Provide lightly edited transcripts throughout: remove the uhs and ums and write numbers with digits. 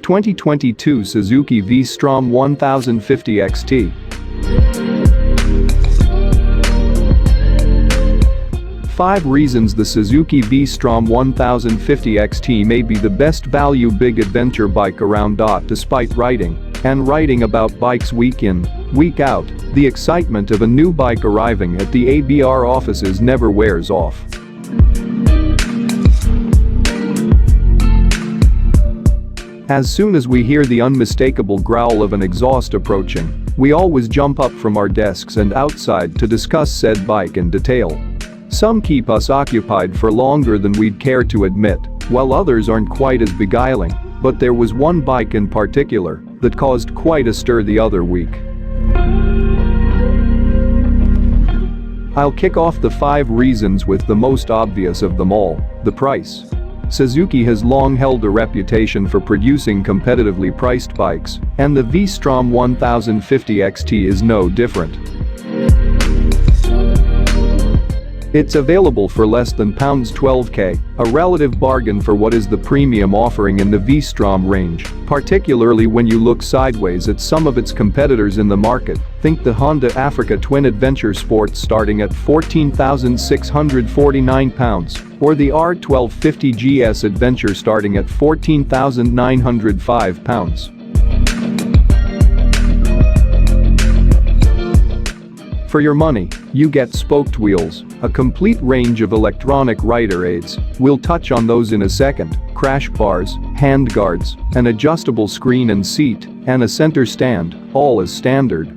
2022 Suzuki V-Strom 1050 XT. 5 reasons the Suzuki V-Strom 1050 XT may be the best value big adventure bike around. Despite writing about bikes week in, week out, the excitement of a new bike arriving at the ABR offices never wears off. As soon as we hear the unmistakable growl of an exhaust approaching, we always jump up from our desks and outside to discuss said bike in detail. Some keep us occupied for longer than we'd care to admit, while others aren't quite as beguiling, but there was one bike in particular that caused quite a stir the other week. I'll kick off the 5 reasons with the most obvious of them all: the price. Suzuki has long held a reputation for producing competitively priced bikes, and the V-Strom 1050 XT is no different. It's available for less than £12,000, a relative bargain for what is the premium offering in the V-Strom range, particularly when you look sideways at some of its competitors in the market. Think the Honda Africa Twin Adventure Sport starting at £14,649, or the R1250 GS Adventure starting at £14,905. For your money, you get spoked wheels, a complete range of electronic rider aids, we'll touch on those in a second, crash bars, handguards, an adjustable screen and seat, and a center stand, all as standard.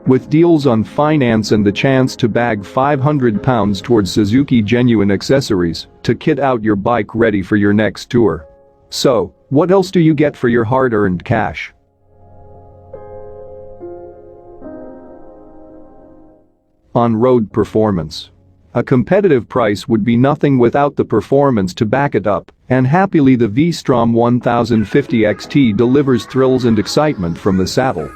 With deals on finance and the chance to bag £500 towards Suzuki genuine accessories to kit out your bike ready for your next tour. So, what else do you get for your hard-earned cash? On-road performance. A competitive price would be nothing without the performance to back it up, and happily the V-Strom 1050 XT delivers thrills and excitement from the saddle.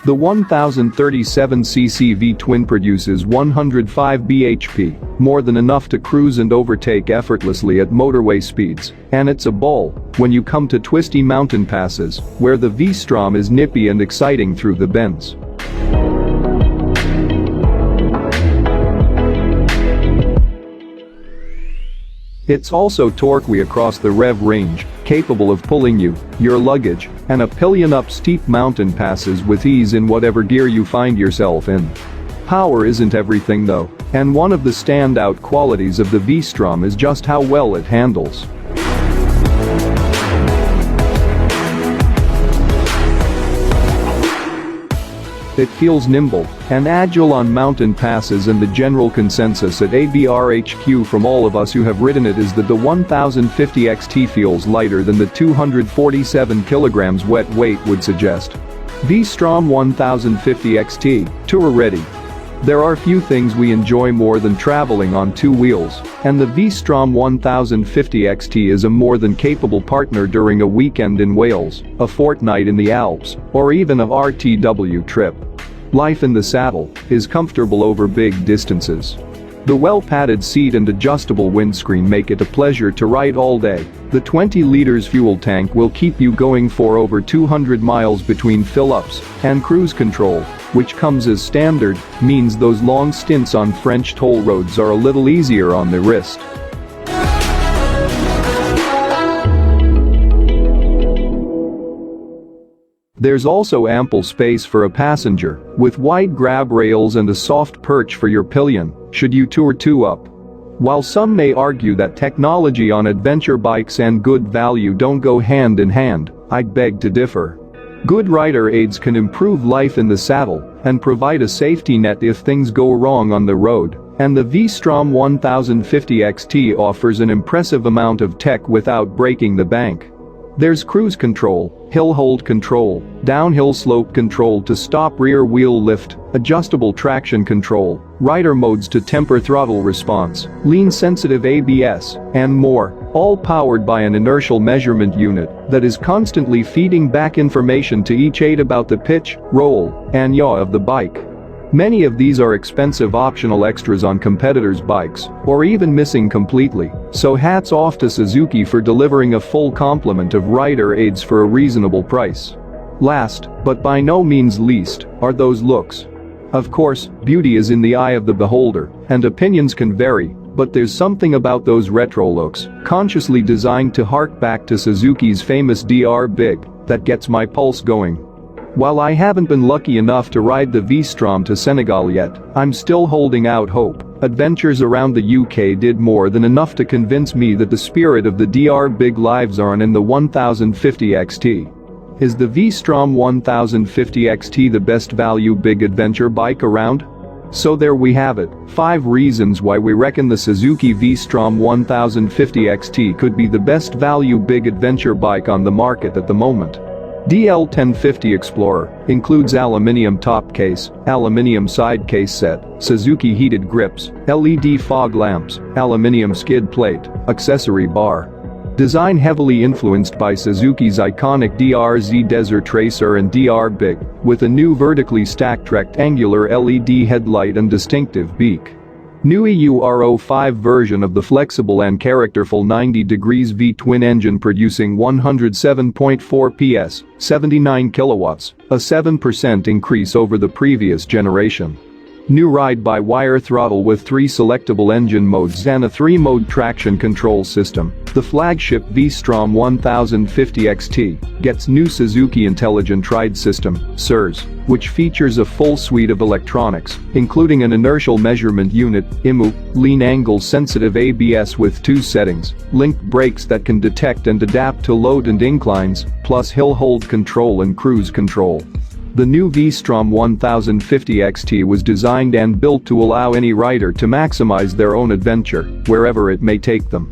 The 1037cc V-twin produces 105 bhp, more than enough to cruise and overtake effortlessly at motorway speeds, and it's a ball when you come to twisty mountain passes, where the V-Strom is nippy and exciting through the bends. It's also torquey across the rev range, capable of pulling you, your luggage, and a pillion up steep mountain passes with ease in whatever gear you find yourself in. Power isn't everything though, and one of the standout qualities of the V-Strom is just how well it handles. It feels nimble and agile on mountain passes, and the general consensus at ABR HQ from all of us who have ridden it is that the 1050 XT feels lighter than the 247 kilograms wet weight would suggest. V-Strom 1050 XT, tour ready. There are few things we enjoy more than traveling on 2 wheels, and the V-Strom 1050 XT is a more than capable partner during a weekend in Wales, a fortnight in the Alps, or even a RTW trip. Life in the saddle is comfortable over big distances. The well-padded seat and adjustable windscreen make it a pleasure to ride all day. The 20 liters fuel tank will keep you going for over 200 miles between fill-ups, and cruise control, which comes as standard, means those long stints on French toll roads are a little easier on the wrist. There's also ample space for a passenger, with wide grab rails and a soft perch for your pillion, should you tour 2 up. While some may argue that technology on adventure bikes and good value don't go hand in hand, I'd beg to differ. Good rider aids can improve life in the saddle and provide a safety net if things go wrong on the road, and the V-Strom 1050 XT offers an impressive amount of tech without breaking the bank. There's cruise control, hill hold control, downhill slope control to stop rear wheel lift, adjustable traction control, rider modes to temper throttle response, lean sensitive ABS, and more, all powered by an inertial measurement unit that is constantly feeding back information to each aid about the pitch, roll, and yaw of the bike. Many of these are expensive optional extras on competitors' bikes, or even missing completely, so hats off to Suzuki for delivering a full complement of rider aids for a reasonable price. Last, but by no means least, are those looks. Of course, beauty is in the eye of the beholder, and opinions can vary, but there's something about those retro looks, consciously designed to hark back to Suzuki's famous DR Big, that gets my pulse going. While I haven't been lucky enough to ride the V-Strom to Senegal yet, I'm still holding out hope. Adventures around the UK did more than enough to convince me that the spirit of the DR Big lives on in the 1050 XT. Is the V-Strom 1050 XT the best value big adventure bike around? So there we have it, 5 reasons why we reckon the Suzuki V-Strom 1050 XT could be the best value big adventure bike on the market at the moment. DL1050 Explorer includes aluminium top case, aluminium side case set, Suzuki heated grips, LED fog lamps, aluminium skid plate, accessory bar. Design heavily influenced by Suzuki's iconic DRZ Desert Racer and DR Big, with a new vertically stacked rectangular LED headlight and distinctive beak. New Euro 5 version of the flexible and characterful 90 degrees V-twin engine producing 107.4 PS, 79 kilowatts, a 7% increase over the previous generation. New ride-by-wire throttle with 3 selectable engine modes and a 3-mode traction control system. The flagship V-Strom 1050 XT gets new Suzuki Intelligent Ride System, SURS, which features a full suite of electronics, including an inertial measurement unit, IMU, lean angle sensitive ABS with 2 settings, linked brakes that can detect and adapt to load and inclines, plus hill hold control and cruise control. The new V-Strom 1050 XT was designed and built to allow any rider to maximize their own adventure, wherever it may take them.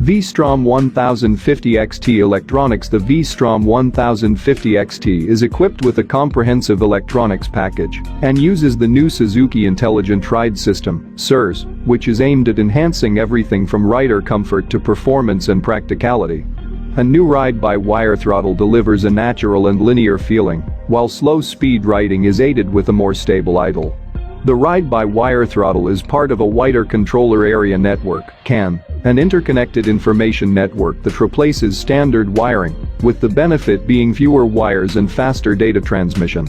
V-Strom 1050 XT electronics. The V-Strom 1050 XT is equipped with a comprehensive electronics package and uses the new Suzuki Intelligent Ride System, SURS, which is aimed at enhancing everything from rider comfort to performance and practicality. A new ride-by-wire throttle delivers a natural and linear feeling, while slow-speed riding is aided with a more stable idle. The ride-by-wire throttle is part of a wider controller area network, CAN, an interconnected information network that replaces standard wiring, with the benefit being fewer wires and faster data transmission.